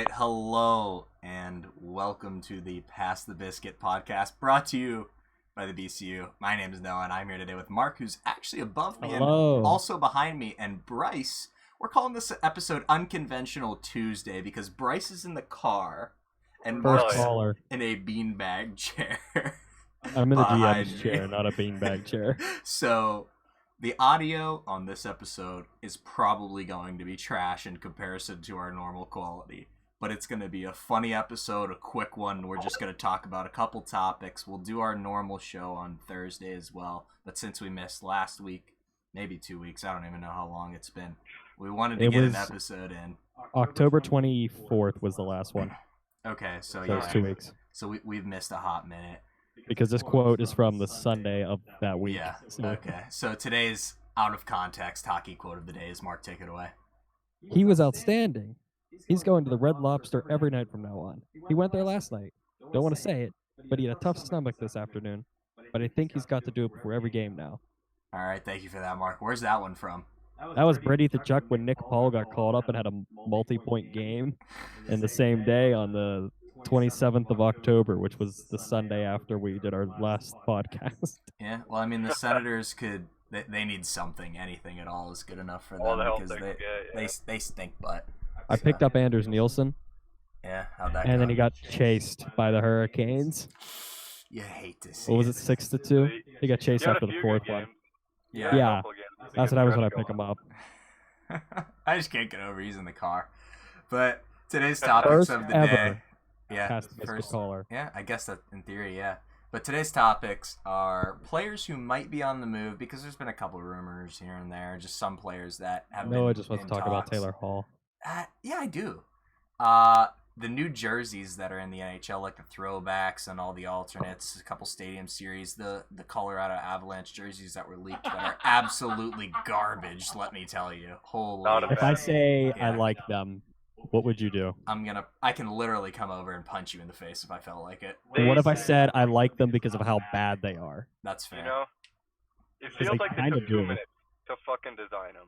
right, hello and welcome to the Pass the Biscuit podcast, brought to you by the BCU. My name is Noah, and I'm here today with Mark, who's actually above me Hello. and also behind me, and Bryce. We're calling this episode Unconventional Tuesday because Bryce is in the car and First Mark's caller. in a beanbag chair. I'm in the behind GM's me. chair, not a beanbag chair. So, the audio on this episode is probably going to be trash in comparison to our normal quality. But it's going to be a funny episode, a quick one. We're just going to talk about a couple topics. We'll do our normal show on Thursday as well. But since we missed last week, maybe 2 weeks, I don't even know how long it's been. We wanted to get an episode in. October 24th was the last one. Okay, so So yeah. it's 2 weeks. So we've missed a hot minute. Because this quote is from the Sunday of that week. Yeah, So okay. So today's out of context hockey quote of the day is Mark, take it away. He was outstanding. He's going to the Red Lobster every night from now on. He went there last night. Don't want to say it, but he had a tough stomach this afternoon. But I think he's got to do it before every game now. All right, thank you for that, Mark. Where's that one from? That was Brady Tkachuk when Nick Paul got called up and had a multi-point game in the same day on the 27th of October, which was the Sunday after we did our last podcast. Yeah, well, I mean, the Senators could... They need something. Anything at all is good enough for them because they stink butt. I picked up Anders Nielsen, Yeah, how'd that go? and then he got chased by the Hurricanes. You hate to see What was it, 6-2? He got chased after the fourth one. Yeah, that's what I was when I pick him up. I just can't get over he's in the car. But today's topics First of the ever day. Yeah, Pass the Biscuit caller. Yeah, I guess that in theory, yeah. But today's topics are players who might be on the move because there's been a couple rumors here and there. Just some players that have been Noah just wants in to talk about talks. Taylor Hall. Yeah, I do. The new jerseys that are in the NHL, like the throwbacks and all the alternates, a couple stadium series, the Colorado Avalanche jerseys that were leaked that are absolutely garbage, let me tell you. Holy. If I say Yeah. I like them, what would you do? I can literally come over and punch you in the face if I felt like it. What if I said I like them because of how bad they are? That's fair. You know, it 'Cause feels they like they kinda took 2 do. minutes to fucking design them.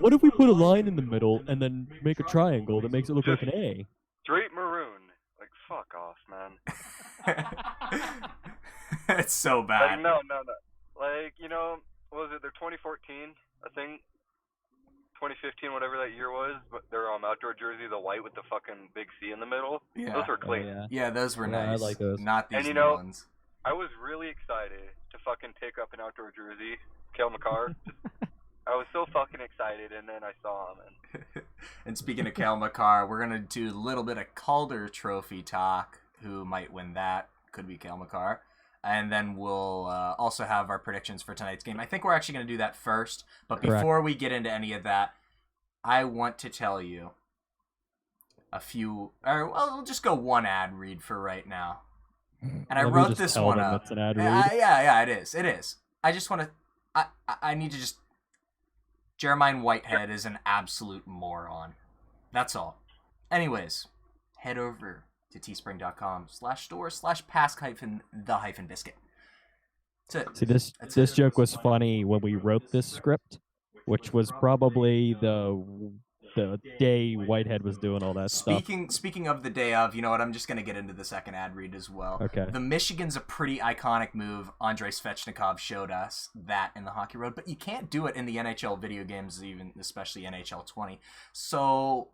What if we put a line in the middle and then make a triangle that makes it look like an A? Straight maroon. Like, fuck off, man. It's so Like, bad. no. Like, you know, what was it? They're 2014, I think. 2015, whatever that year was. But their outdoor jersey, the white with the fucking big C in the middle. Yeah. Those were Oh, clean. yeah. Yeah, those were Yeah, I nice. like those. Not these And you new know- ones. I was really excited to fucking pick up an outdoor jersey. Kale McCarr. I was so fucking excited, and then I saw him. And And speaking of Cal McCarr, we're going to do a little bit of Calder Trophy talk. Who might win that? Could be Cal McCarr. And then we'll also have our predictions for tonight's game. I think we're actually going to do that first. But Correct. before we get into any of that, I want to tell you a few... Or, well, we'll just go one ad read for right now. And I Let me wrote just this tell one them up. It's an ad read. Yeah, it is. It is. I just want to... I need to just... Jeremiah Whitehead is an absolute moron. That's all. Anyways, head over to teespring.com/store/pass-the-biscuit. That's it. See, this That's this it. joke was funny when we wrote this script, which was probably the day Whitehead was doing all that stuff. Speaking of the day of, you know what? I'm just going to get into the second ad read as well. Okay. The Michigan's a pretty iconic move. Andrei Svechnikov showed us that in the Hockey Road, but you can't do it in the NHL video games, even especially NHL 20. So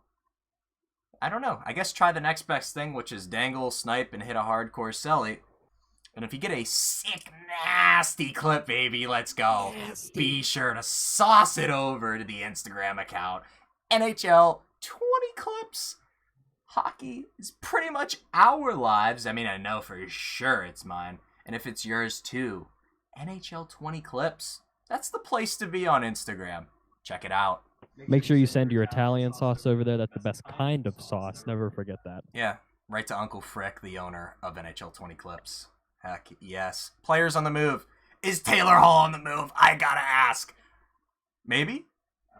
I don't know. I guess try the next best thing, which is dangle, snipe, and hit a hardcore celly. And if you get a sick, nasty clip, baby, let's go. Be sure to sauce it over to the Instagram account. NHL 20 clips. Hockey is pretty much our lives. I mean, I know for sure it's mine. And if it's yours too, NHL 20 clips. That's the place to be on Instagram. Check it out. Make sure you send your Italian sauce over there. That's the best kind of sauce. Never forget that. Yeah, right to Uncle Frick, the owner of NHL 20 clips. Heck yes. Players on the move. Is Taylor Hall on the move? I gotta ask. Maybe?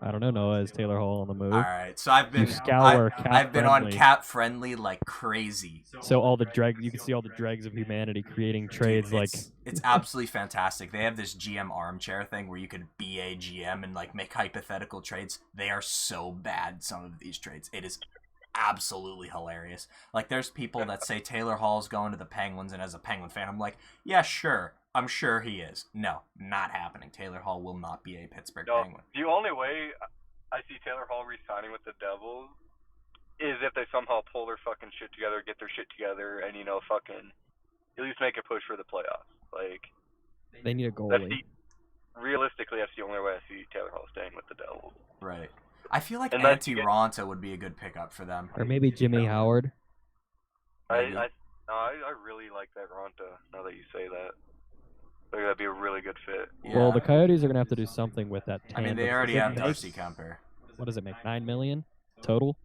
I don't know, Noah. Is Taylor Hall on the move? All right. So I've been You scour I've been on Cap-Friendly. Cap Friendly like crazy. So all the dregs, you can see all the dregs of humanity creating trades like It's absolutely fantastic. They have this GM armchair thing where you could be a GM and like make hypothetical trades. They are so bad, some of these trades. It is absolutely hilarious. Like, there's people that say Taylor Hall's going to the Penguins, and as a Penguin fan, I'm like, yeah, sure. I'm sure he is. No, not happening. Taylor Hall will not be a Pittsburgh Penguin. The only way I see Taylor Hall re-signing with the Devils is if they somehow pull their fucking shit together, get their shit together, and, fucking at least make a push for the playoffs. Like, They need a goalie. Realistically, that's the only way I see Taylor Hall staying with the Devils. Right. I feel like Unless Antti Raanta would be a good pickup for them. Or maybe Jimmy Howard. I really like that Ronta, now that you say that. I think that'd be a really good fit. Yeah. Well, the Coyotes are going to have to do something with that I mean, tandem. they already It have makes- Darcy Kemper. What does it make? $9 million total?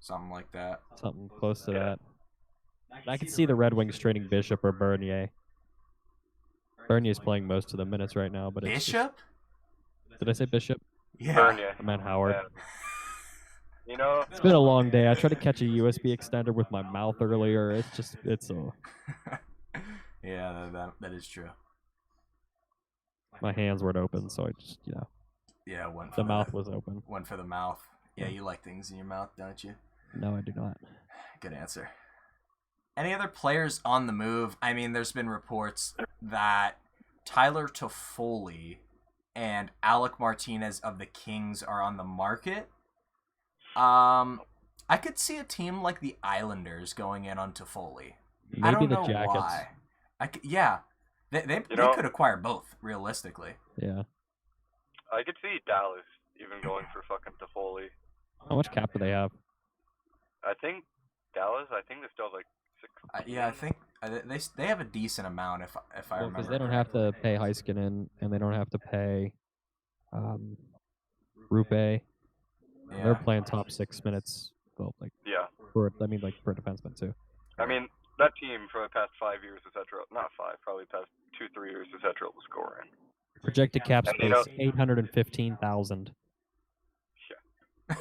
Something like that. Something close to that. I could see the Red Wings trading Bishop or Bernier. Bernier's playing most of the minutes right now, but it's Bishop? Did I say Bishop? Yeah. Bernier. I meant Howard. Yeah. It's been a long day. I tried to catch a USB extender with my mouth earlier. It's Yeah, that is true. my hands weren't open, so I just Yeah, one for the mouth was open. One for the mouth. Yeah, you like things in your mouth, don't you? No, I do not. Good answer. Any other players on the move? I mean, there's been reports that Tyler Toffoli and Alec Martinez of the Kings are on the market. I could see a team like the Islanders going in on Toffoli. I Maybe don't the know Jackets. why. Yeah, they could acquire both realistically. Yeah. I could see Dallas even going for fucking Toffoli. How much cap do they have? I think Dallas, they still have like 6. Yeah, I think they have a decent amount if I remember. Because they don't have to pay Heiskanen and they don't have to pay Rupe. Yeah. They're playing top 6 minutes. Well, Yeah. for a defenseman too. I mean, that team for the past 5 years is not 5, probably past 2-3 years is that trouble scoring. Projected cap And, space 815,000.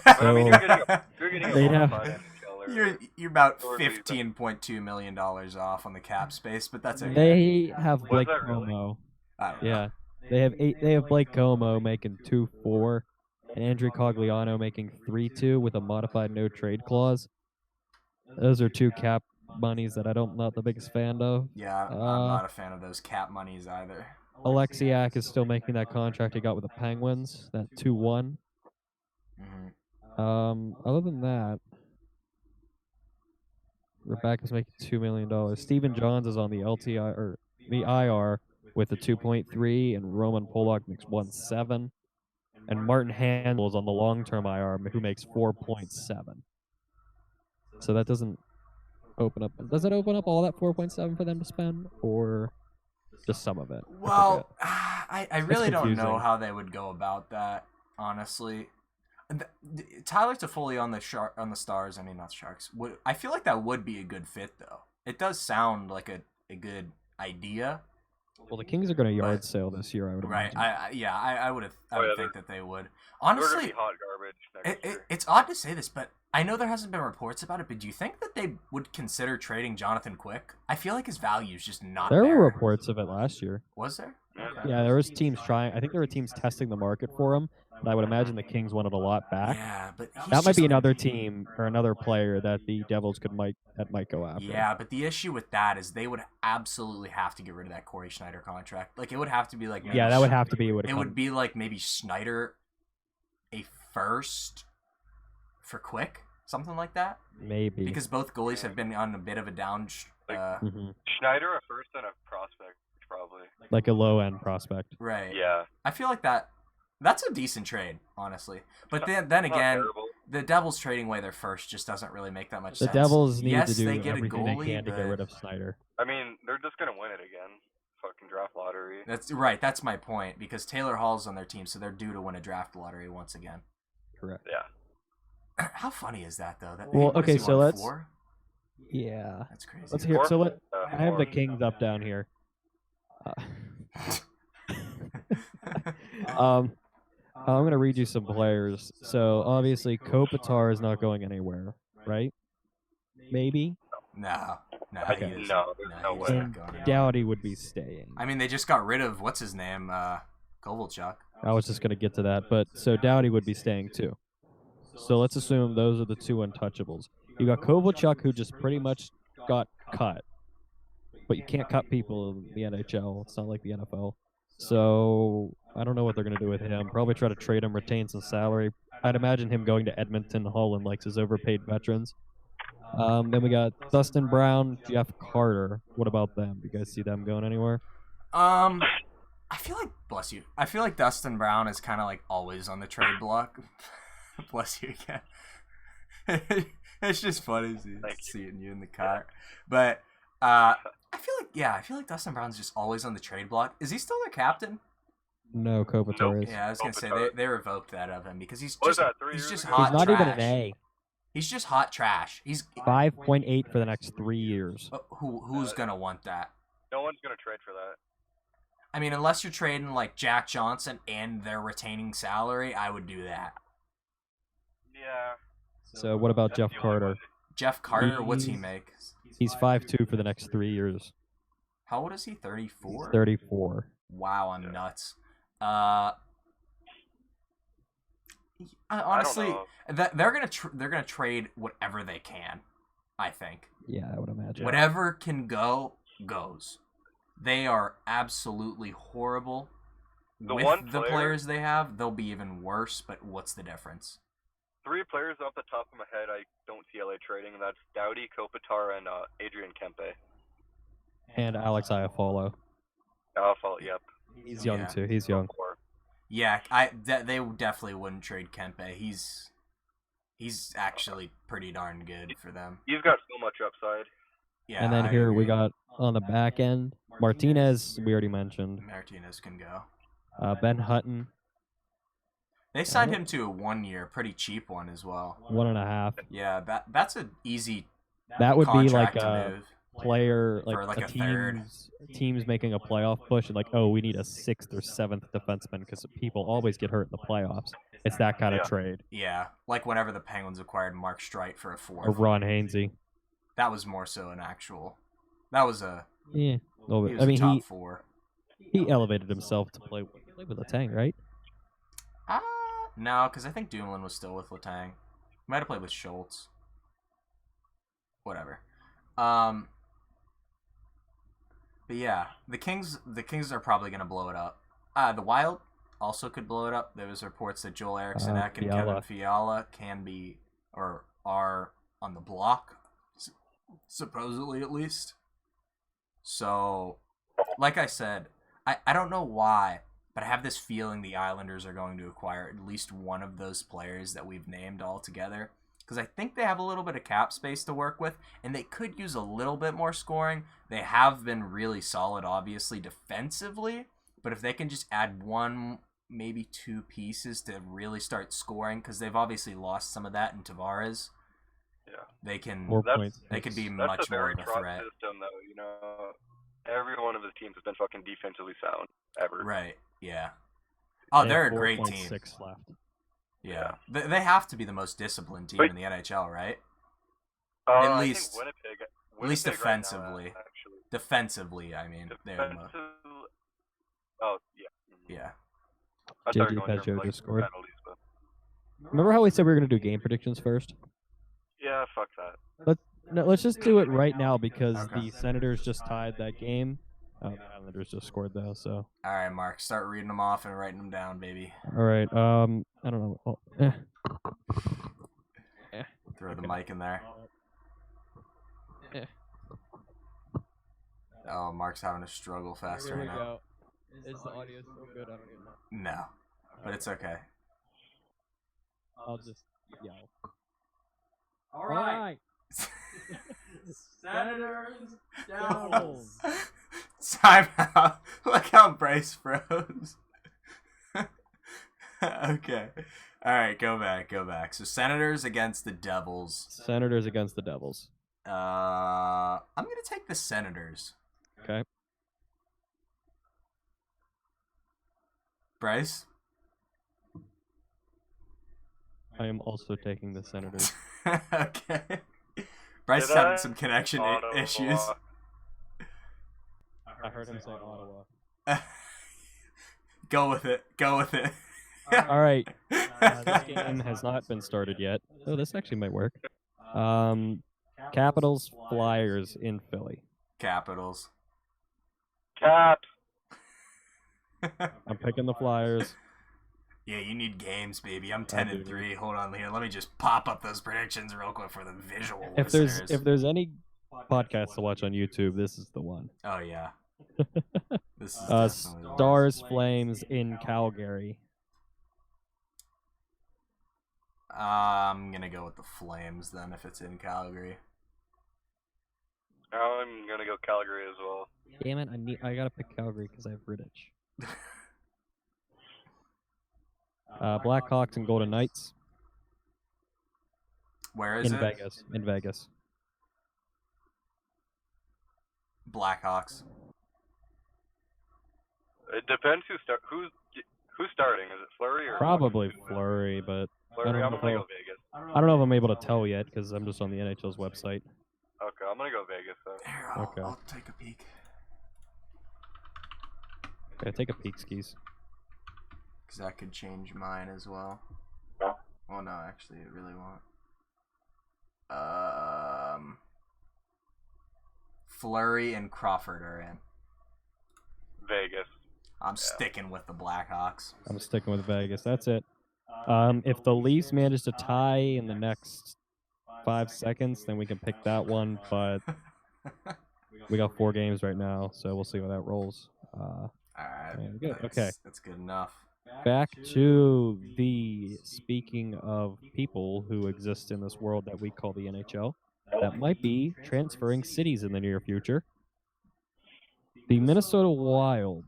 But I mean, you're getting a They'd bona have- fide NHLer. You're about Or leave it. $15.2 million off on the cap space, but that's okay. They have Was Blake that really? Como. I don't know. Yeah, they have Blake Como making 2.4, and Andrew Cogliano making 3.2 with a modified no trade clause. Those are two cap monies that I'm not the biggest fan of. Yeah, I'm not a fan of those cap monies either. Alexiak is still making that contract he got with the Penguins, that 2-1. Hmm. Other than that, Rebecca's making $2 million. Steven Johns is on the LTI or the IR with a 2.3, and Roman Polak makes 1.7, and Martin Handel is on the long-term IR who makes 4.7. So that doesn't open up. Does it open up all that 4.7 for them to spend, or just some of it? Well, I really don't know confusing. how they would go about that, honestly. Tyler Toffoli on the Stars, I mean not Sharks. I feel like that would be a good fit though. It does sound like a good idea. Well, the Kings are going to yard sale this year, I would Right. imagine. I would think that they would. They're gonna Honestly, be hot garbage next year. it's odd to say this, but I know there hasn't been reports about it, but do you think that they would consider trading Jonathan Quick? I feel like his value is just not There there. were reports of it last year. Was there? Yeah, there was teams trying. I think there were teams testing the market for him, but I would imagine the Kings wanted a lot back. Yeah, but That might be another team or another player that the Devils might go after. Yeah, but the issue with that is they would absolutely have to get rid of that Corey Schneider contract. Like, it would have to be like... Yeah, that would have to be It would be like maybe Schneider a first for Quick, something like that. maybe. Because both goalies have been on a bit of a down... Mhm. Schneider a first and a prospect, probably. Like a low end prospect. Right. Yeah. I feel like that's a decent trade, honestly. But then Not again, terrible. the Devils trading away their first just doesn't really make that much The sense. Devils need Yes, to do they get a everything goalie, they can to get but- rid of Snyder. I mean, they're just gonna win it again. Fucking draft lottery. That's right. That's my point, because Taylor Hall's on their team, so they're due to win a draft lottery once again. Correct. Yeah. How funny is that, though? Well, what is okay, he, so won, let's- 4? Yeah. That's crazy. Let's hear. Four? So I have the Four. Kings up down here. I'm gonna read you some players. So obviously Kopitar is not going anywhere, right? Maybe. No, Okay. he is. No, there's no he's way. not And going anywhere. Doughty would be staying. I mean, they just got rid of what's his name, Kovalchuk. I was just gonna get to that, but so Doughty would be staying too. So let's assume those are the two untouchables. You got Kovalchuk, who just pretty much got cut, but you can't cut people in the NHL. It's not like the NFL. So I don't know what they're going to do with him. Probably try to trade him, retain some salary. I'd imagine him going to Edmonton. Holland likes his overpaid veterans. Then we got Dustin Brown, Jeff Carter. What about them? Do you guys see them going anywhere? I feel like, bless you, I feel like Dustin Brown is kind of like always on the trade block. Bless you again. It's just funny seeing you in the car. But I feel like Dustin Brown's just always on the trade block. Is he still their captain? No, Kopitar is. Yeah, I was gonna say they revoked that of him because he's What just was that, 3 he's years just ago? hot He's not trash. even an A. He's just hot trash. He's 5.8 for the next 3 years. who's gonna want that? No one's gonna trade for that. I mean, unless you're trading like Jack Johnson and they're retaining salary, I would do that. Yeah. So what about That's Jeff the only Carter? one. Jeff Carter, what's he make? He's 5.2 for the next 3 years. How old is he? 34. 34. Wow, I'm nuts. Honestly, Honestly, they're gonna trade whatever they can. I think Yeah, I would imagine. whatever can go goes. They are absolutely horrible. The With one the player- players they have, they'll be even worse. But what's the difference? 3 players off the top of my head I don't see LA trading, and that's Doughty, Kopitar, and Adrian Kempe. And Alex Iafallo. Yep. He's young Yeah. too. He's young. Yeah, they definitely wouldn't trade Kempe. He's actually pretty darn good for them. He's got so much upside. Yeah, And then I here we agree. got on the back end, Martinez, we already mentioned. Martinez can go. Ben Hutton, They signed him to a 1-year, pretty cheap one as well. 1.5. Yeah, that's an easy That would be like contract to a move. player, For, like like, a a third. team's making a playoff push, and like, oh, we need a 6th or 7th defenseman because people always get hurt in the playoffs. It's that kind of Yeah. trade. Yeah, like whenever the Penguins acquired Mark Streit for a 4th. Or Ron Hainsey. That was more so an actual. That was a. Yeah, a little He bit. was I a mean, top 4. he elevated himself to play with Letang, right? No, because I think Dumoulin was still with Letang. Might have played with Schultz. Whatever. But yeah, the Kings are probably gonna blow it up. The Wild also could blow it up. There was reports that Joel Eriksson and Kevin Fiala. Fiala can be or are on the block, supposedly at least. So, like I said, I don't know why, but I have this feeling the Islanders are going to acquire at least one of those players that we've named all together. Because I think they have a little bit of cap space to work with, and they could use a little bit more scoring. They have been really solid, obviously, defensively. But if they can just add 1, maybe 2 pieces to really start scoring, because they've obviously lost some of that in Tavares, Yeah. they can 4.6. they could be That's much a more very of a Trotz threat. system, though. You know, every one of his teams has been fucking defensively sound ever. Right, yeah. Oh, They they're have a great team. 4.6 left. Yeah. They have to be the most disciplined team But- in the NHL, right? I least- think Winnipeg at least right now, defensively. actually. Defensively, I mean. They're the most, Defensive. Oh yeah. yeah. I thought JJ you were going Pageau for, just scored. penalties, but- Remember how we said we were going to do game predictions first? Yeah, fuck that. No, let's just do it right now because Okay. the Senators just tied that game. The Islanders just scored though, so. All right, Mark. Start reading them off and writing them down, baby. All right. I don't know. Oh, Throw the mic in there. Eh. Oh, Mark's having a struggle fast right now. Is the audio so good? I don't even know. No, but it's okay. I'll just yell. All right. Senators Devils. Time out. Look how Bryce froze. Okay. All right, go back. So Senators against the Devils. Senators against the Devils. I'm gonna take the Senators. Okay. Bryce. I am also taking the Senators. Okay. Bryce is Did having I? some connection Ottawa. issues. I heard him say Ottawa. Go with it. All right. This game has not been started yet. Oh, this actually might work. Capitals Flyers in Philly. Capitals. Caps. I'm picking the Flyers. Yeah, you need games, baby. I'm I do. 10-3. Hold on here. Let me just pop up those predictions real quick for the visual If there's any podcast to watch on YouTube, this is the one. Oh yeah. This is definitely the Stars Flames in Calgary. I'm gonna go with the Flames then if it's in Calgary. I'm gonna go Calgary as well. Damn it! I gotta pick Calgary because I have British. Blackhawks and Golden Knights Where is in it? Vegas. In Vegas. Blackhawks. It depends who's starting. Is it Fleury or Probably Fleury, but Fleury? I I'm don't gonna know. go Vegas. I don't know if I'm able to tell yet because I'm just on the NHL's website. Okay, I'm gonna go Vegas then. Here, Okay. I'll take a peek. Okay, take a peek, skis. Because that could change mine as well. Well, no, actually, it really won't. Fleury and Crawford are in. Vegas. I'm sticking with the Blackhawks. I'm sticking with Vegas. That's it. If the Leafs manage to tie in the next 5 seconds, then we can pick that one. But we got 4 games right now, so we'll see how that rolls. Alright, good. Okay. That's good enough. Back to the speaking of people who exist in this world that we call the NHL, that might be transferring cities in the near future. The Minnesota Wild,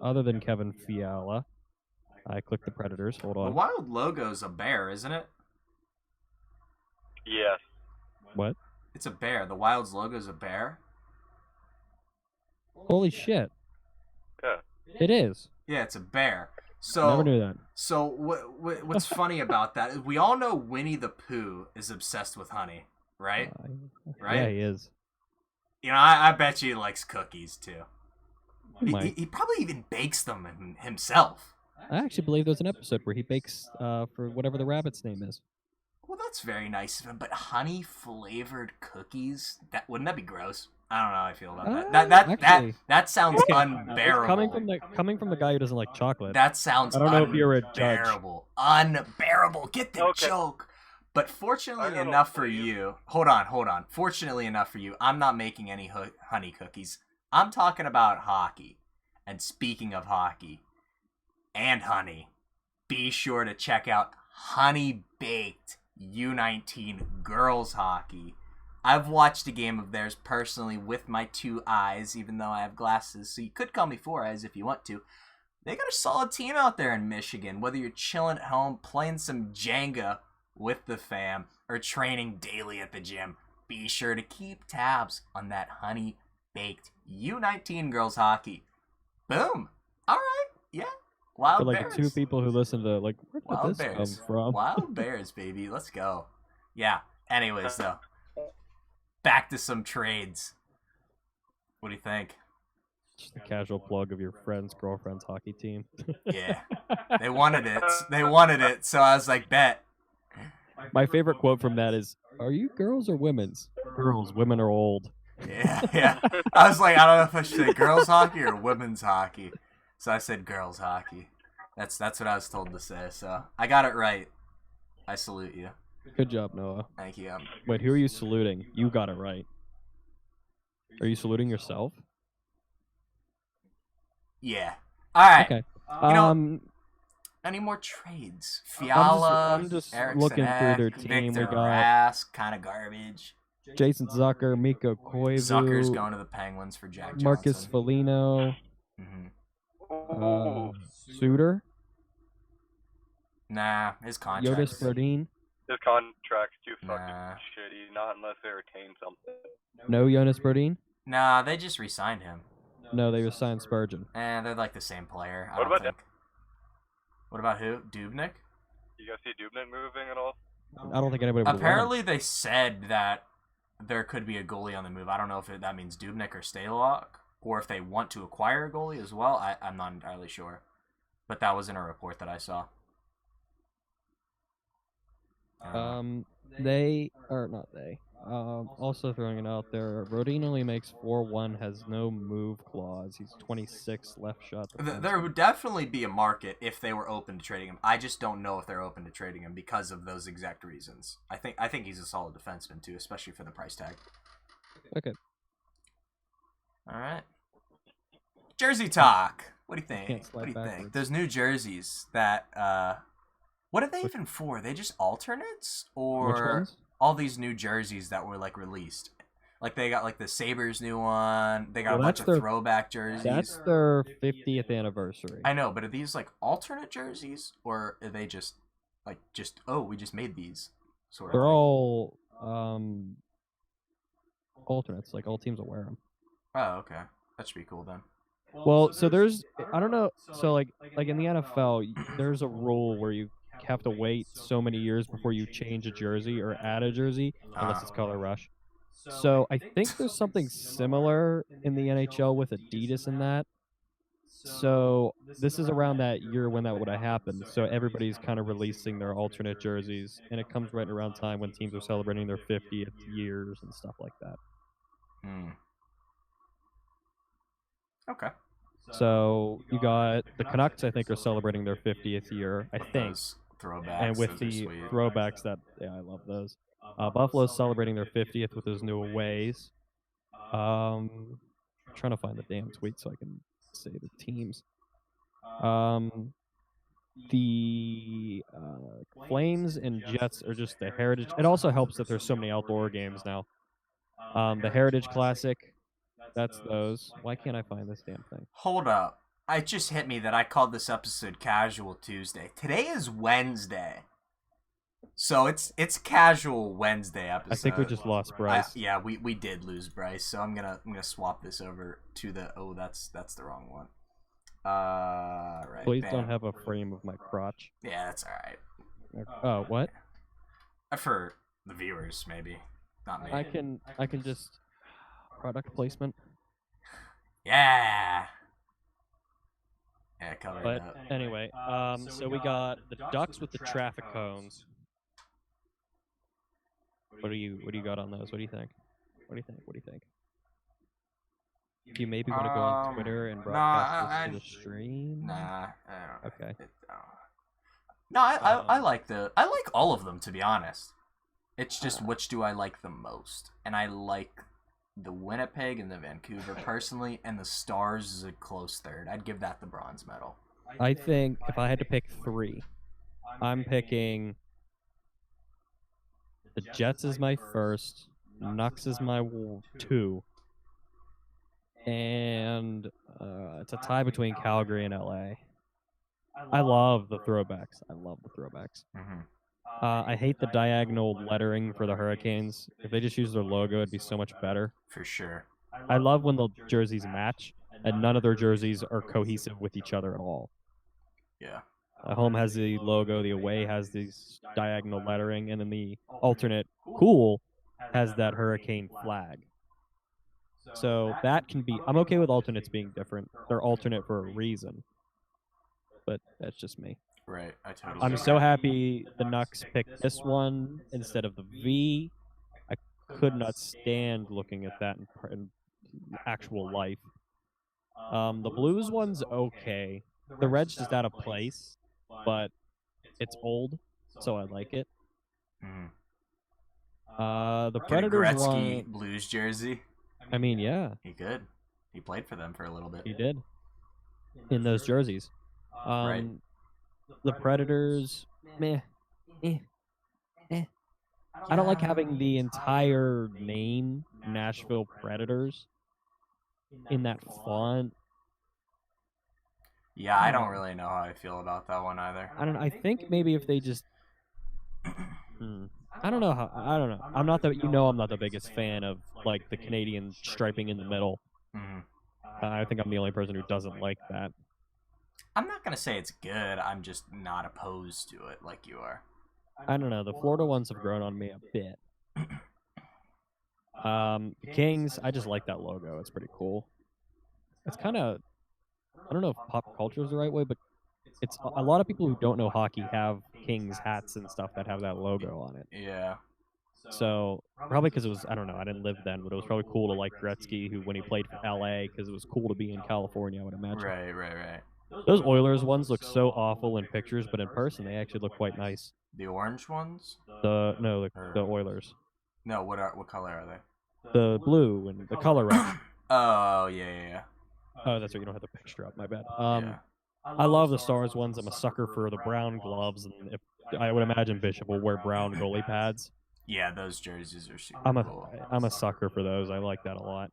other than Kevin Fiala, I clicked the Predators. Hold The on. Wild logo's a bear, isn't it? Yes. What? It's a bear. The Wild's logo's a bear? Holy shit! Yeah. It is. Yeah, it's a bear. So Never knew that. So what's funny about that is we all know Winnie the Pooh is obsessed with honey, right? Right? Yeah, he is. You know, I bet you he likes cookies too. Might. He probably even bakes them himself. I actually believe there's an episode where he bakes for whatever the rabbit's name is. Well, that's very nice of him, but honey flavored cookies? Wouldn't that be gross? I don't know how I feel about that. That sounds unbearable. Coming from the guy who doesn't like chocolate. That sounds I don't know if you're a judge. unbearable. Unbearable. Get the joke. But fortunately enough for you, hold on. Fortunately enough for you, I'm not making any honey cookies. I'm talking about hockey. And speaking of hockey and honey, be sure to check out Honey Baked U19 girls hockey. I've watched a game of theirs personally with my 2 eyes, even though I have glasses, so you could call me 4 eyes if you want to. They got a solid team out there in Michigan, whether you're chilling at home, playing some Jenga with the fam, or training daily at the gym. Be sure to keep tabs on that Honey Baked U19 girls hockey. Boom. All right. Yeah. Wild For like Bears. the 2 people who listen to where did Wild this Bears. come from? Wild Bears, baby. Let's go. Yeah. Anyways, though. Back to some trades. What do you think? Just a casual plug of your friend's girlfriend's hockey team. Yeah. They wanted it. So I was like, bet. My favorite quote from that is, "Are you girls or women's?" Girls. Women are old. Yeah. I was like, I don't know if I should say girls hockey or women's hockey. So I said girls hockey. That's what I was told to say. So I got it right. I salute you. Good job, Noah. Thank you. Wait, who are you saluting? You got it right. Are you saluting yourself? Yeah. All right. Okay. You know, any more trades? Fiala, I'm just Eriksson looking through their Ek, team. Victor We got Rask, kind of garbage. Jason Zucker, Miko Koivu, Zucker's going to the Penguins for Jack Johnson. Marcus Foligno, Suter, Nah, his contract. Jonas Brodin. His contract's too fucking Nah. shitty. Not unless they retain something. No Jonas Brodin? Nah, they just re-signed him. No, they just signed Spurgeon. They're like the same player. What about think. What about who? Dubnik? You guys see Dubnik moving at all? I don't think anybody would want him. Apparently, they said that there could be a goalie on the move. I don't know if that means Dubnik or Stalock, or if they want to acquire a goalie as well. I'm not entirely sure. But that was in a report that I saw. They or not they. Also throwing it out there, Rodin only makes 4-1, has no move clause. He's 26 left shot. There would definitely be a market if they were open to trading him. I just don't know if they're open to trading him because of those exact reasons. I think he's a solid defenseman too, especially for the price tag. Okay. All right. Jersey talk. What do you think? Can't slide What do you think? backwards. Those new jerseys that what are they even for? Are they just alternates Which or ones? all these new jerseys that were like released? Like they got like the Sabres new one. They got Well, a bunch that's of their- throwback jerseys. That's their 50th anniversary. I know, but are these like alternate jerseys or are they just oh, we just made these sort of They're thing? all alternates. Like all teams will wear them. Oh, okay. That should be cool then. Well, so there's I don't know. So like in the NFL, there's a rule where you have to wait so many years before you change a jersey or add a jersey, unless it's color rush. So I think there's something similar in the NHL with Adidas in that. So this is around that year when that would have happened. So everybody's kind of releasing their alternate jerseys, and it comes right around time when teams are celebrating their 50th years and stuff like that. Okay. So you got the Canucks, I think, are celebrating their 50th year, I think. Those throwbacks. And with those are the sweet. throwbacks, I love those. Buffalo's celebrating their 50th with those new aways. Trying to find the damn tweet so I can say the teams. The Flames and Jets are just the Heritage. It also helps that there's so many outdoor games now. The Heritage Classic, that's those. Why can't I find this damn thing? Hold up. It just hit me that I called this episode Casual Tuesday. Today is Wednesday. So it's Casual Wednesday episode. I think we just lost Bryce. Yeah, we did lose Bryce, so I'm gonna swap this over to the that's the wrong one. Right. Please bam. don't have a frame of my crotch. Yeah, that's alright. Oh, what? For the viewers, maybe. Not me. I can just product placement. Yeah. Yeah, cover it But up. anyway, so we got the Ducks with the traffic cones. What do you got on those? What do you think? What do you think? Do you maybe want to go on Twitter and broadcast this to the stream? Nah, I don't. Okay. No, I like all of them, to be honest. It's just which do I like the most, and I like the Winnipeg and the Vancouver personally, and the Stars is a close third. I'd give that the bronze medal. I think if I had to pick 3, I'm picking the Jets is my first, Nux is my 2, and it's a tie between Calgary and LA. I love the throwbacks. Mm-hmm. I hate the diagonal lettering for the Hurricanes. If they just use their logo, it'd be so much better. For sure. I love when the jerseys match, and none of their jerseys are cohesive with each other at all. Yeah. Home has the logo, the away has these diagonal lettering, and then the alternate cool has that Hurricane flag. So that can be... I'm okay with alternates being different. They're alternate for a reason. But that's just me. Right. I totally. I'm agree. so happy the Nucks picked this one instead of the V. I could not stand looking at that in actual life. The Blues one's okay. The Red's just out of place, but it's old, so I like it. Mm. The Get a Predators Gretzky one... Blues jersey. I mean, yeah, He could. He played for them for a little bit. he did. In those jerseys. Right. The Predators... Meh. I don't like having the entire name Nashville Predators in that font. Yeah, I don't really know how I feel about that one either. I don't know. I think maybe if they just... I don't know how... I don't know. I'm not the biggest fan of, like, the Canadian striping in the middle. Mm-hmm. I think I'm the only person who doesn't like that. I'm not gonna say it's good. I'm just not opposed to it like you are. I don't know. The Florida ones have grown on me a bit. The Kings, I just like that logo. It's pretty cool. It's kind of... I don't know if pop culture is the right way, but it's a lot of people who don't know hockey have Kings hats and stuff that have that logo on it. Yeah. So probably because it was, I don't know, I didn't live then, but it was probably cool to like Gretzky, who when he played for LA, because it was cool to be in California, I would imagine. Right. Those Oilers ones look so awful in pictures, but in person they actually look quite nice. The orange ones? The Oilers. No, what color are they? The blue and the color red. Oh, yeah. Oh, that's right. You don't have the picture up. My bad. Yeah. I love the Stars ones. I'm a sucker for the brown gloves, and if I would imagine Bishop will wear brown goalie pads. Yeah, those jerseys are super cool. I'm a sucker for those. I like that a lot.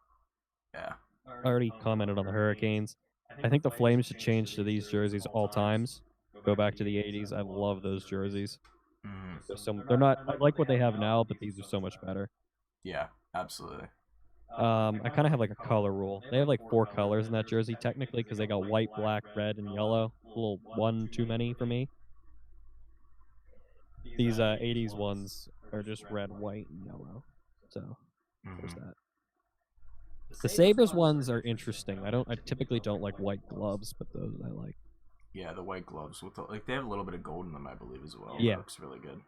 Yeah. I already commented on the Hurricanes. I think the Flames should change to these jerseys all times. Go back to the '80s. I love those jerseys. They're not. I like what they have now, but these are so much better. Yeah, absolutely. I kind of have like a color rule. They have like 4 colors in that jersey technically because they got white, black, red, and yellow. A little one too many for me. These '80s ones are just red, white, and yellow. So there's that. The Sabres ones are interesting. I typically don't like white gloves, but those I like. Yeah, the white gloves with they have a little bit of gold in them, I believe, as well. Yeah, it looks really good.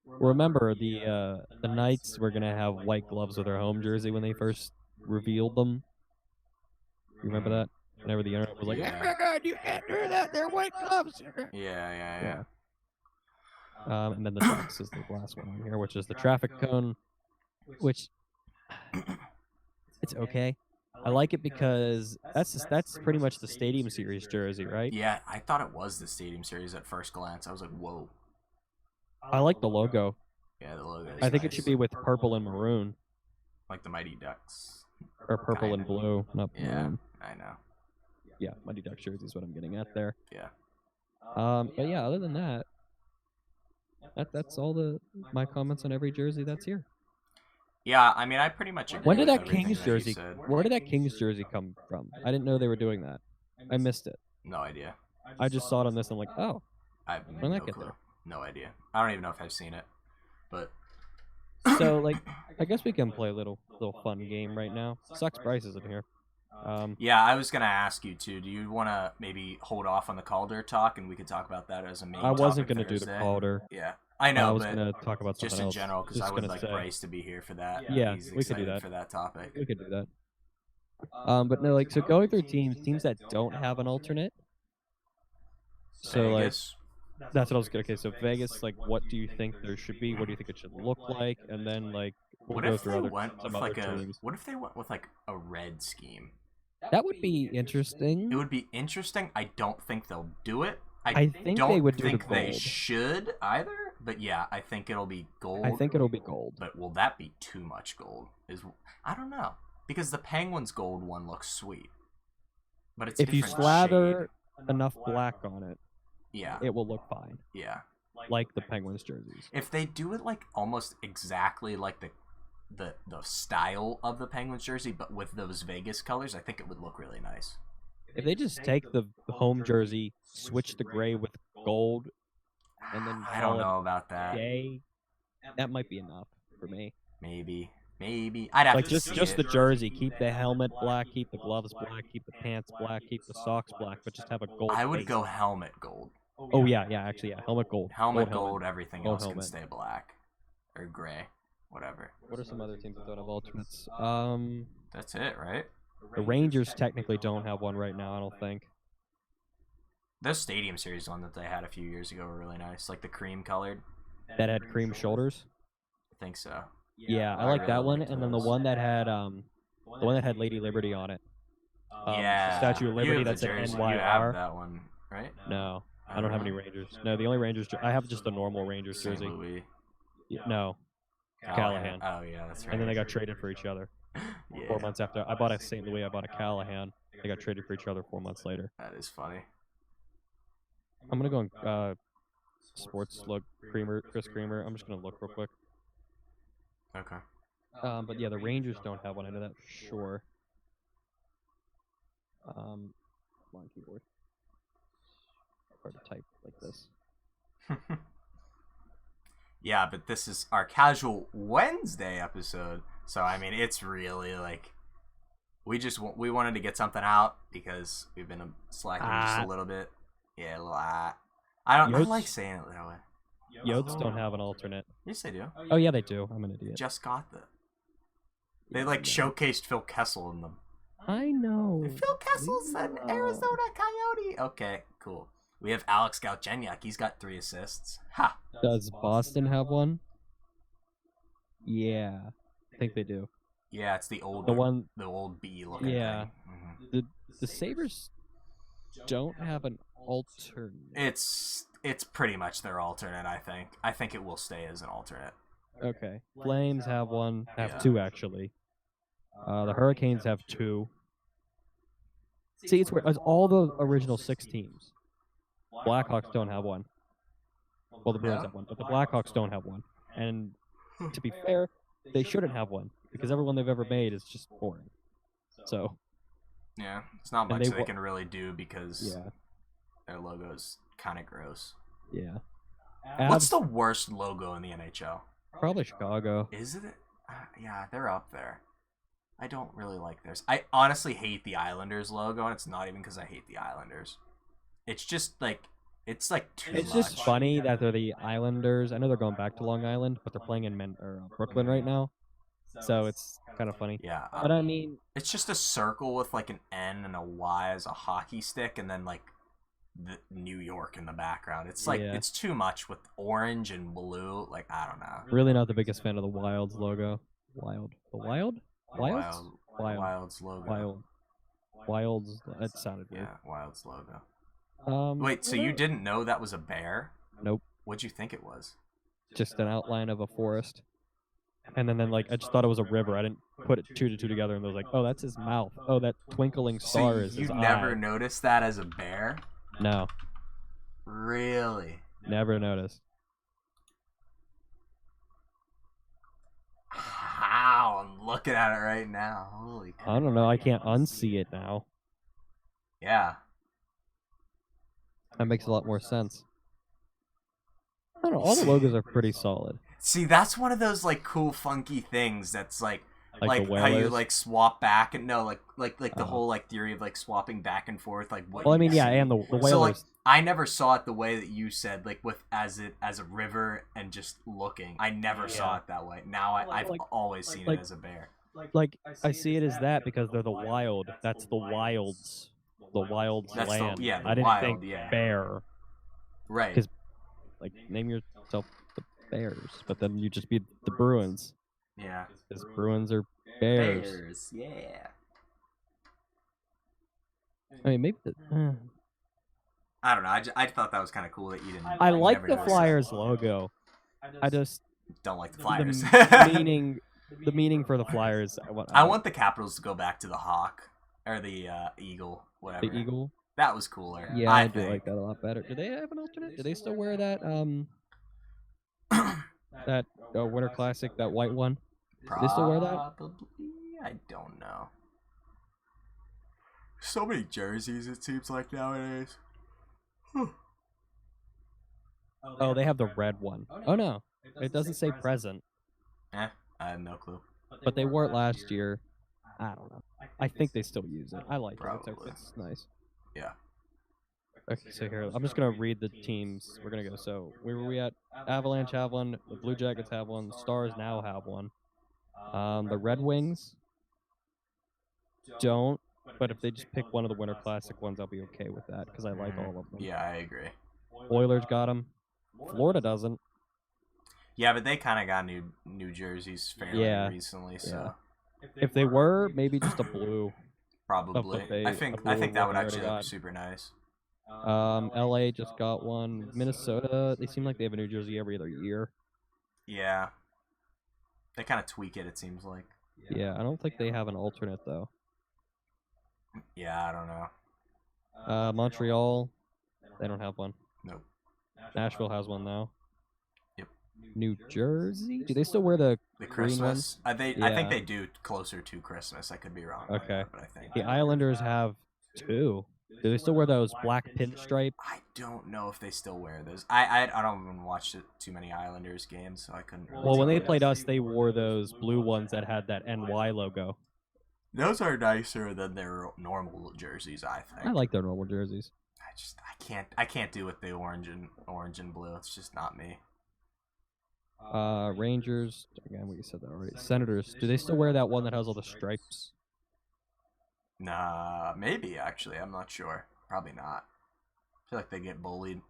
Remember the Knights were gonna have white gloves with their home jersey when they first revealed them. You remember that? Whenever the internet was like, Yeah. "Oh my God, you can't do that! They're white gloves." Yeah. And then the Ducks is the last one on here, which is the traffic cone, which it's okay. I like it because that's pretty much the Stadium Series jersey, right? Yeah, I thought it was the Stadium Series at first glance. I was like, whoa. I like the logo. Yeah, the logo. I think it should be with purple and maroon. Like the Mighty Ducks. Or purple and blue, not maroon. Yeah, I know. Yeah, Mighty Ducks jersey is what I'm getting at there. Yeah. But yeah, other than that, that's all my comments on every jersey that's here. Yeah, I mean, I pretty much agree. When did with that everything Kings that jersey? you said. Where did that Kings jersey come from? I didn't know they were doing that. I missed it. No idea. I just saw it on this. And I'm like, oh. I have When no did that get clue. there? No idea. I don't even know if I've seen it, but. So like, I guess we can play a little fun game right now. Sucks Bryce isn't here. Yeah, I was gonna ask you too. Do you want to maybe hold off on the Calder talk, and we could talk about that as a main? I wasn't gonna do the Calder. Yeah, I know. I was but gonna talk about just something in else. general because I would like Bryce to be here for that. Yeah, He's we could do excited that. for that topic. We could do that. But no, like, so going through teams that don't have an alternate. So Vegas. like, that's what I was gonna. Okay, so Vegas, like, what do you think there should be? What do you think it should look like? And then like, we'll What go if through they other went with some like other a? teams. What if they went with like a red scheme? That would be interesting. It would be interesting. I don't think they'll do it. I think don't they would do the think they gold. should either. But yeah, I think it'll be gold. I think it'll be gold. But will that be too much gold? I don't know, because the Penguins gold one looks sweet, but it's a If you different slather shade. enough black on it, Yeah, it will look fine, yeah. like the Penguins jerseys. If they do it like almost exactly like the style of the Penguins jersey, but with those Vegas colors, I think it would look really nice. If they just take the home jersey, switch the gray with gold, and then I call don't it know about that. gay, that might be enough for me. Maybe. I'd have Like to just see just it. the jersey, keep the helmet black, keep the gloves black, keep the pants black, keep the socks black, but just have a gold. I would base. go helmet gold. Oh yeah, actually, yeah, helmet gold. Helmet gold. Everything Gold else can helmet. stay black or gray, whatever. What are some other teams that don't have alternates? That's it, right? The Rangers technically don't have one right now. I don't think. Those Stadium Series one that they had a few years ago were really nice, like the cream colored. That had cream shoulders. I think so. Yeah, I I like really that one, liked and then the those. one that had Lady Liberty on it. Yeah. Statue of You Liberty have the that said jersey. NYR. You have that one, right? No, I don't have any Rangers. No, the only Rangers I have just a normal Rangers St. jersey. Louis. No, Callahan. Oh yeah, that's right. And then they got traded for each other. Yeah, 4 months after I bought a St. Louis, I bought a Callahan. They got traded for each other 4 months later. that is funny. I'm gonna go on sports look Chris Creamer. I'm just gonna look real quick. Okay. But yeah, the Rangers don't have one. I know that for sure. Come on, keyboard. Hard to type like this. Yeah, but this is our casual Wednesday episode, so I mean, it's really like we wanted to get something out because we've been slacking just a little bit. Yeah, a little. I Yost- like saying it that way. Yotes don't have an alternate. Yes, they do. Oh yeah, they do. I'm an idiot. Just got them. They showcased Phil Kessel in them. I know. Phil Kessel's an Arizona Coyote. Okay, cool. We have Alex Galchenyuk. He's got 3 assists. Ha. Does Boston have one? Yeah, I think they do. Yeah, it's the old B looking Yeah. thing. The Sabres don't have an alternate. It's pretty much their alternate, I think. I think it will stay as an alternate. Okay. Flames have one. Have Yeah. 2 actually. The Hurricanes have 2. See, it's weird. It's all the original 6 teams. Blackhawks don't have one. Well, the Bruins Yeah. have one, but the Blackhawks don't have one. And to be fair, they shouldn't have one because everyone they've ever made is just boring. So. Yeah, it's not And much they they can really do because Yeah. their logo's kind of gross. Yeah. What's the worst logo in the NHL? Probably Chicago. Is it? Yeah, they're up there. I don't really like theirs. I honestly hate the Islanders logo, and it's not even because I hate the Islanders. It's just like it's like too It's much. just funny that they're the Islanders. I know they're going back to Long Island, but they're playing in Brooklyn right now. So it's kind of funny. Yeah, But I mean, it's just a circle with like an N and a Y as a hockey stick, and then like the New York in the background. It's like Yeah. it's too much with orange and blue. Like I don't know. really not the biggest fan of the Wilds logo. Wild. The Wild? Wilds? Wild's logo. Wild. Wilds. That sounded weird. Yeah, Wild's logo. Wait, so you didn't know that was a bear? Nope. What'd you think it was? Just an outline of a forest. And then like I just thought it was a river. I didn't put it 2 to 2 together, and I was like, oh, that's his mouth. Oh, that twinkling star is his you never eye. noticed that as a bear? No, Really? never noticed. How? I'm looking at it right now. Holy crap. I don't know. I can't unsee it now. Yeah. That makes a lot more sense. I don't know. All the logos are pretty solid. See, that's one of those like cool funky things that's like Like the how you Whalers? like swap back and no like the Uh-huh. whole like theory of like swapping back and forth like what Well, I you mean, yeah, see. and the Whalers. So like I never saw it the way that you said, like with as a river and just looking. I never saw Yeah. it that way. Now I've Like- always seen like- it as a bear. like I see it as that because they're the Wild. That's the Wilds. The Wilds That's the- land. yeah, the I didn't Wild, think yeah. bear. Right. 'Cause- Like name yourself the Bears, but then you just be the Bruins. Yeah. Because Bruins are bears. Yeah. I mean, maybe. I don't know. I thought that was kind of cool that you didn't. I you like never the noticed that. Flyers logo. I just Don't like the Flyers. the meaning. The meaning for the Flyers. I want the Capitals to go back to the Hawk or the Eagle, whatever. the Eagle. That was cooler. Yeah, I do think. like that a lot better. Do they have an alternate? Do they still wear that that Winter Classic, that white one? Do they still wear that? Probably. I don't know. So many jerseys, it seems like nowadays. Oh, they have the red one. Oh no, it doesn't say present, I have no clue. but they wore it last year. I don't know. I think they still use it. I like it. Probably. It's nice. Yeah. Okay, so here I'm just gonna read the teams we're gonna go. So where were we at? Avalanche have one. The Blue Jackets have one. The Stars now have one. The Red Wings don't. But if they just pick one of the Winter Classic ones, I'll be okay with that because I like all of them. Yeah, I agree. Oilers got them. Florida doesn't. Yeah, but they kind of got new jerseys fairly Yeah. recently, so If they were, maybe just a blue. probably. they- I think of the that would one they actually already look got. super nice. LA just got one. Minnesota, they seem like they have a New Jersey every other year. Yeah. They kind of tweak it seems like. Yeah, I don't think they have an alternate though. Yeah, I don't know. Montreal, they don't have one. Nope. Nashville has one now. Yep. New Jersey, do they still wear the The green Christmas. ones? I think Yeah. they do closer to Christmas. I could be wrong. on Okay. that, but I think. The Islanders have two? Do they still wear those black pinstripe? I don't know if they still wear those. I don't even watch too many Islanders games, so I couldn't. Really Well, when tell they you. played us, they wore those blue ones that had that NY logo. Those are nicer than their normal jerseys, I think. I like their normal jerseys. I can't do with the orange and blue. It's just not me. Rangers, again, we said that already. Senators, do they still wear that one that has all the stripes? Nah, maybe actually. I'm not sure. Probably not. I feel like they get bullied.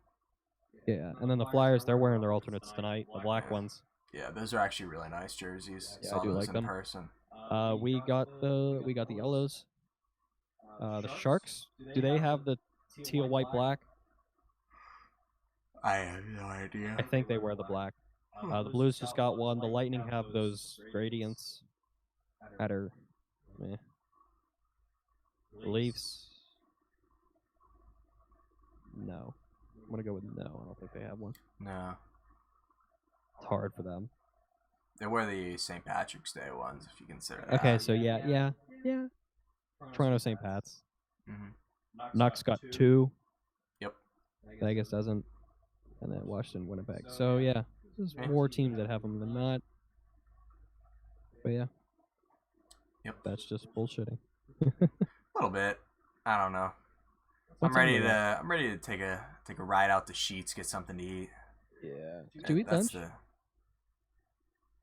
Yeah, and then the Flyers, they're wearing their alternates tonight, the black ones. Yeah, those are actually really nice jerseys. Yeah, Saw I do those like in them. person. We got the yellows. The Sharks, do they have the teal, white, black? I have no idea. I think they wear the black. The Blues just got one. The Lightning have those gradients that are, meh. The Leafs, no. I'm gonna go with no. I don't think they have one. No. It's hard for them. They wear the St. Patrick's Day ones, if you consider that. Okay, so yeah. Toronto St. Pat's. Mm-hmm. Nucks got 2. Yep. Vegas doesn't. And then Washington, Winnipeg. So yeah, there's more teams that have them than not. But yeah. Yep. That's just bullshitting. A little bit. I don't know. I'm ready to take a ride out to Sheets, get something to eat. Yeah. Did you eat lunch?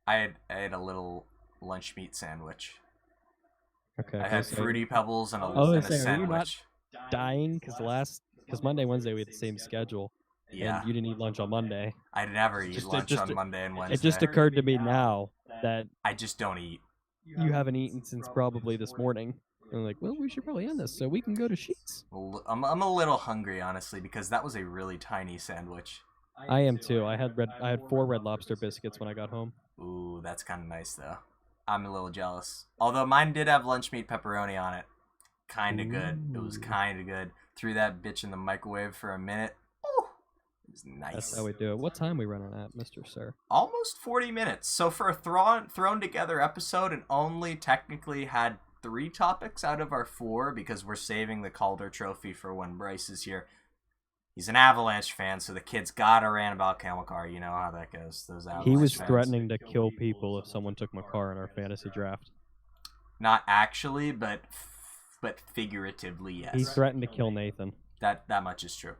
I had a little lunch meat sandwich. Okay. I had Fruity Pebbles and a sandwich. sandwich. Are you not dying? Because Monday, Wednesday we had the same schedule. Yeah. And you didn't eat lunch on Monday. I never eat lunch on Monday and Wednesday. It just occurred to me now that I just don't eat. You haven't eaten since probably this morning. And I'm like, well, we should probably end this so we can go to Sheets. Well, I'm a little hungry, honestly, because that was a really tiny sandwich. I am too. I had 4 Red Lobster biscuits when I got home. Ooh, that's kind of nice though. I'm a little jealous. Although mine did have lunch meat pepperoni on it. Kind of good. It was kind of good. Threw that bitch in the microwave for a minute. Ooh, it was nice. That's how we do it. What time are we running at, Mr. Sir? Almost 40 minutes. So for a thrown together episode, and only technically had 3 topics out of our 4 because we're saving the Calder Trophy for when Bryce is here. He's an Avalanche fan, so the kid's gotta rant about Cale Makar. You know how that goes. Those Avalanche He was fans. threatening to kill people if someone took Makar in our fantasy draft. Not actually, but figuratively, yes. He threatened to kill Nathan. That much is true.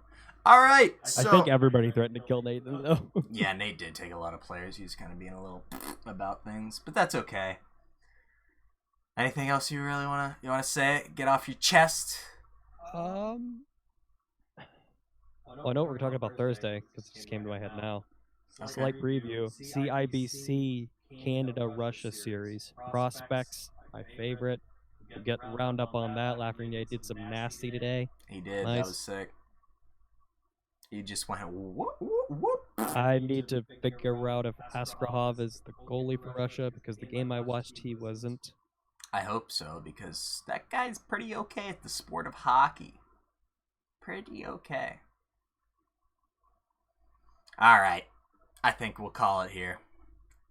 All right. So, I think everybody threatened to kill Nathan, though. Yeah, Nate did take a lot of players. He was kind of being a little about things, but that's okay. Anything else you really wanna say? Get off your chest. Well, I know what we're talking about Thursday because it just came to my head now. A slight preview: CIBC Canada-Russia series. Prospects, my favorite. We'll get round up on that. Lafreniere did some nasty today. He did. Nice. That was sick. He just went whoop whoop whoop. I need to figure out if Askarov is the goalie for Russia because the game I watched he wasn't. I hope so because that guy's pretty okay at the sport of hockey. Pretty okay. All right. I think we'll call it here.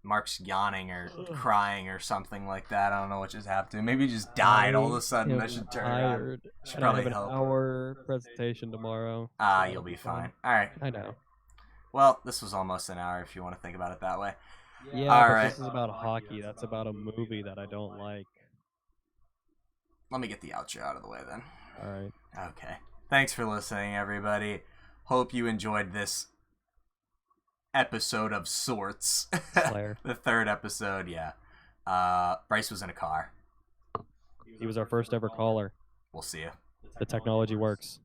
Mark's yawning or crying or something like that. I don't know what just happened. Maybe he just died all of a sudden. I should turn it on. Should probably I have help. an hour presentation tomorrow. You'll be fine. All right. I know. Well, this was almost an hour if you want to think about it that way. Yeah, all but right. This is about hockey. That's about a movie that I don't like. Let me get the outro out of the way then. All right. Okay. Thanks for listening, everybody. Hope you enjoyed this episode of sorts. Slayer. The 3rd episode, yeah. Bryce was in a car. He was our first ever caller. We'll see you. The technology works.